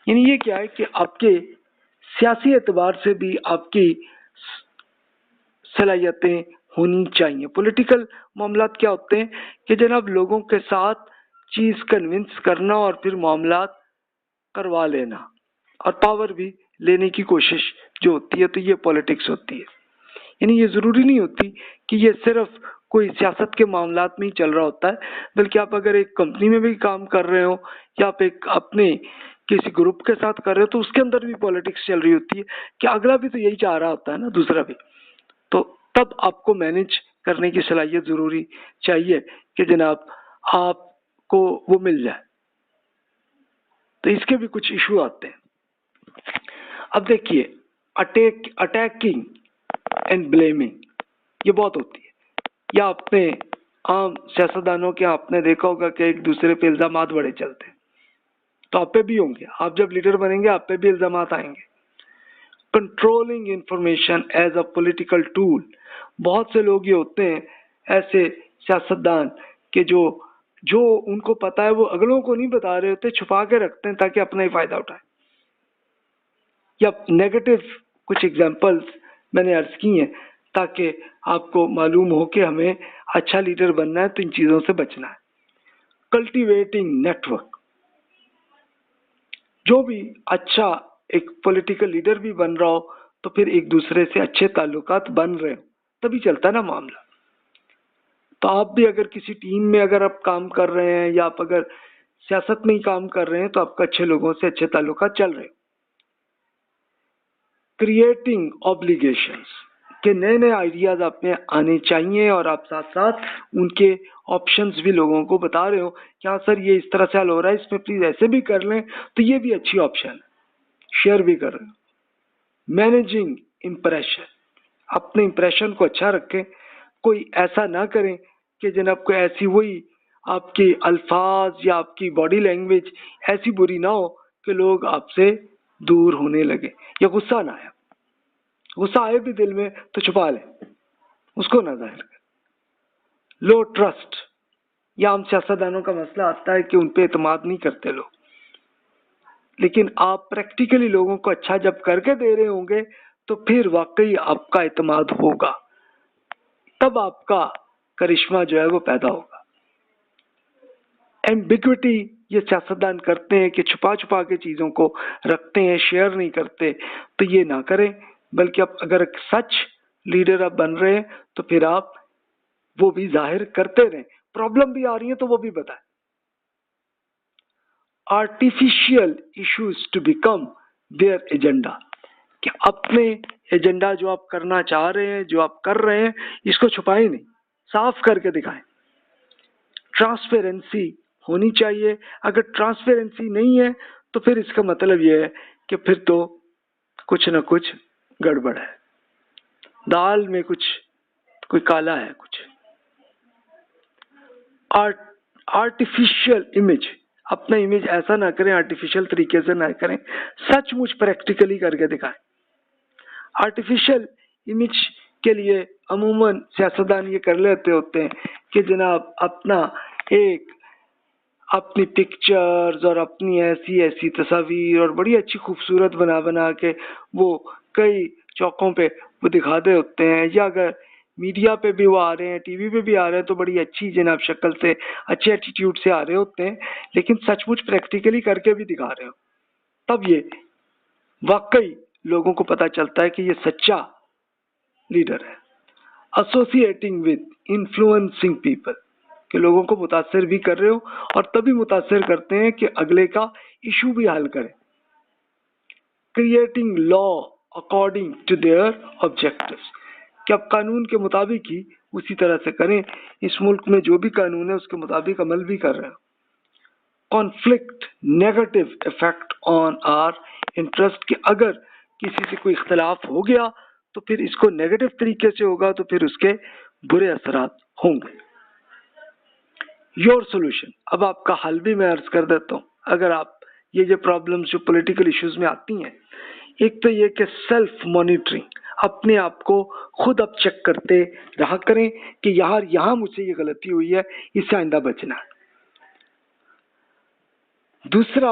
یعنی یہ کیا ہے کہ آپ کے سیاسی اعتبار سے بھی آپ کی صلاحیتیں ہونی چاہیے. پولیٹیکل معاملات کیا ہوتے ہیں کہ جناب لوگوں کے ساتھ چیز کنونس کرنا اور پھر معاملات کروا لینا اور پاور بھی لینے کی کوشش جو ہوتی ہے، تو یہ پولیٹکس ہوتی ہے. یعنی یہ ضروری نہیں ہوتی کہ یہ صرف کوئی سیاست کے معاملات میں ہی چل رہا ہوتا ہے، بلکہ آپ اگر ایک کمپنی میں بھی کام کر رہے ہو یا آپ ایک اپنے کسی گروپ کے ساتھ کر رہے ہو تو اس کے اندر بھی پالیٹکس چل رہی ہوتی ہے کہ اگلا بھی تو یہی چاہ رہا ہوتا ہے نا، دوسرا بھی. تو تب آپ کو مینج کرنے کی صلاحیت ضروری چاہیے کہ جناب آپ کو وہ مل جائے. تو اس کے بھی کچھ ایشو آتے ہیں. اب دیکھیے اٹیکنگ اینڈ بلیمنگ یہ بہت ہوتی ہے. یا اپنے عام سیاستدانوں کے آپ نے دیکھا ہوگا کہ ایک دوسرے پہ الزامات بڑے چلتے ہیں، تو آپ پہ بھی ہوں گے. آپ جب لیڈر بنیں گے آپ پہ بھی الزامات آئیں گے. Controlling information as a political tool. بہت سے لوگ یہ ہوتے ہیں ایسے سیاستدان کہ جو ان کو پتا ہے وہ اگلوں کو نہیں بتا رہے ہوتے، چھپا کے رکھتے ہیں تاکہ اپنا ہی فائدہ اٹھائے. یا نیگیٹو کچھ ایگزامپلس میں نے عرض کی ہیں تاکہ آپ کو معلوم ہو کہ ہمیں اچھا لیڈر بننا ہے تو ان چیزوں سے بچنا ہے. Cultivating network. جو بھی اچھا ایک پولیٹیکل لیڈر بھی بن رہا ہو تو پھر ایک دوسرے سے اچھے تعلقات بن رہے ہو تبھی چلتا ہے نا معاملہ. تو آپ بھی اگر کسی ٹیم میں اگر آپ کام کر رہے ہیں یا آپ اگر سیاست میں ہی کام کر رہے ہیں تو آپ کا اچھے لوگوں سے اچھے تعلقات چل رہے. کریٹنگ آبلیگیشنز کہ نئے نئے آئیڈیاز آپ میں آنے چاہیے اور آپ ساتھ ساتھ ان کے آپشنز بھی لوگوں کو بتا رہے ہو کہ ہاں سر یہ اس طرح سے حل ہو رہا ہے، اس میں پلیز ایسے بھی کر لیں تو یہ بھی اچھی آپشن ہے، شیئر بھی کر رہے ہو. Managing impression. اپنے امپریشن کو اچھا رکھیں، کوئی ایسا نہ کریں کہ جناب کوئی ایسی وہی آپ کے الفاظ یا آپ کی باڈی لینگویج ایسی بری نہ ہو کہ لوگ آپ سے دور ہونے لگے. یا غصہ نہ آئے، غصہ آئے بھی دل میں تو چھپا لیں، اس کو نہ ظاہر کریں. Low trust. یا ہم سیاستدانوں کا مسئلہ آتا ہے کہ ان پہ اعتماد نہیں کرتے لوگ، لیکن آپ پریکٹیکلی لوگوں کو اچھا جب کر کے دے رہے ہوں گے تو پھر واقعی آپ کا اعتماد ہوگا، تب آپ کا کرشمہ جو ہے وہ پیدا ہوگا. ایمبیگوٹی. یہ سیاستدان کرتے ہیں کہ چھپا چھپا کے چیزوں کو رکھتے ہیں، شیئر نہیں کرتے، تو یہ نہ کریں، بلکہ آپ اگر سچ لیڈر آپ بن رہے ہیں تو پھر آپ وہ بھی ظاہر کرتے رہیں. پرابلم بھی آ رہی ہے تو وہ بھی بتائیں. Artificial issues to become their agenda. کہ اپنے ایجنڈا جو آپ کرنا چاہ رہے ہیں، جو آپ کر رہے ہیں، اس کو چھپائیں نہیں، صاف کر کے دکھائیں. ٹرانسپیرنسی ہونی چاہیے. اگر ٹرانسپیرنسی نہیں ہے تو پھر اس کا مطلب یہ ہے کہ پھر تو کچھ نہ کچھ گڑبڑ ہے، دال میں کوئی کالا ہے کچھ. Artificial image. اپنا امیج ایسا نہ کریں، آرٹیفیشیل طریقے سے نہ کریں، سچ مچ پریکٹیکلی کر کے دکھائیں. آرٹیفیشیل امیج کے لیے عموماً سیاستدان یہ کر لیتے ہوتے ہیں کہ جناب اپنی پکچرز اور اپنی ایسی تصاویر اور بڑی اچھی خوبصورت بنا کے وہ کئی چوکوں پہ وہ دکھاتے ہوتے ہیں. یا اگر میڈیا پہ بھی وہ آ رہے ہیں، ٹی وی پہ بھی آ رہے ہیں تو بڑی اچھی جناب شکل سے، اچھے ایٹیٹیوڈ سے آ رہے ہوتے ہیں، لیکن سچ مچ پریکٹیکلی کر کے بھی دکھا رہے ہو. تب یہ واقعی لوگوں کو پتہ چلتا ہے کہ یہ سچا لیڈر ہے. Associating with influencing people. کہ لوگوں کو متاثر بھی کر رہے ہو اور تبھی متاثر کرتے ہیں کہ اگلے کا ایشو بھی حل کریں. Creating law according to their objectives. کہ آپ قانون کے مطابق ہی اسی طرح سے کریں، اس ملک میں جو بھی قانون ہے اس کے مطابق عمل بھی کر رہے ہیں. Conflict negative effect on our interest. کہ اگر کسی سے کوئی اختلاف ہو گیا تو پھر اس کو نیگیٹو طریقے سے ہوگا تو پھر اس کے برے اثرات ہوں گے. Your solution. اب آپ کا حل بھی میں عرض کر دیتا ہوں. اگر آپ یہ پرابلمس جو پولیٹیکل ایشوز میں آتی ہیں، ایک تو یہ کہ سیلف مانیٹرنگ. اپنے آپ کو خود اب چیک کرتے رہا کریں کہ یہاں مجھ سے یہ غلطی ہوئی ہے، اس سے آئندہ بچنا ہے. دوسرا